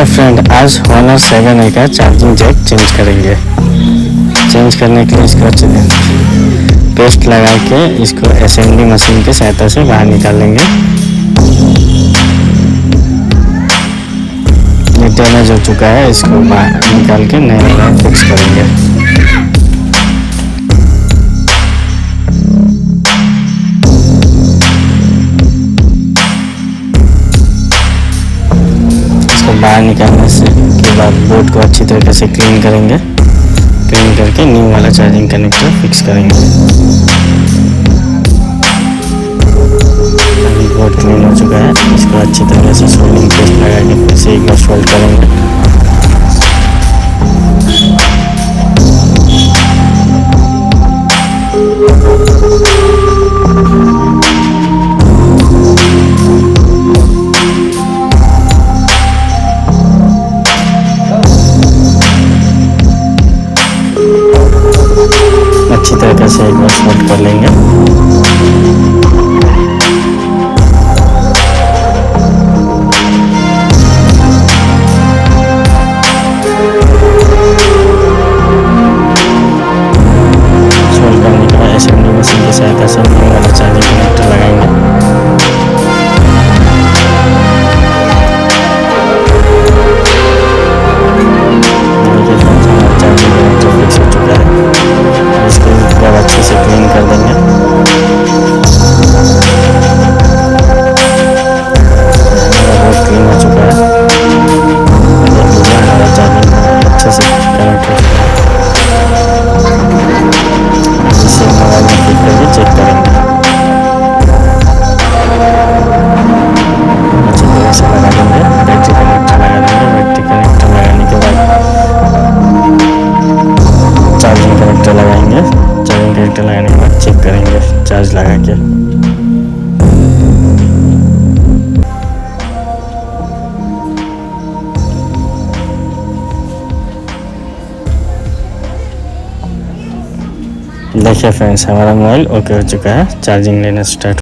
Hello friend, आज Honor 7A का charging Jack change करेंगे। चेंज करने के लिए इसको अच्छे से पेस्ट लगा के इसको असेंबली मशीन की सहायता से बाहर निकालेंगे। ये डैमेज हो चुका है, इसको बाहर निकाल के नया वाला फिक्स करेंगे। बाहर निकालने से के बाद बोर्ड को अच्छी तरीके से क्लीन करेंगे। क्लीन करके न्यू वाला चार्जिंग कनेक्टर फिक्स करेंगे। अभी बोर्ड क्लीन हो चुका है, इसको अच्छी तरीके से सोल्डिंग पेस्ट लगा के फिर से एक बार सोल्ड करेंगे। अच्छी तरीके से एक बार सोल्ड कर लेंगे। सोल्ड करने के बाद असेंबली मशीन की सहायता से न्यू वाला चार्जिंग कनेक्टर लगाएंगे। चार्जिंग कनेक्टर फिक्स हो चुका है, इसको अब अच्छे से क्लीन कर देंगे। बहुत क्लीन हो चुका है, हमारा चार्जिंग अच्छे से कनेक्ट हो चुका है। इसे मोबाइल में फिट करके चेक करेंगे। अच्छी तरह से लगा देंगे, बैटरी कनेक्टर लगा देंगे। बैटरी कनेक्टर लगाने के बाद चार्जिंग कनेक्टर लगाएंगे। चार्जिंग कनेक्टर लगाने के बाद चेक करेंगे चार्ज लगा के। देखिए फ्रेंड्स, हमारा मोबाइल ओके हो चुका है। चार्जिंग लेना स्टार्ट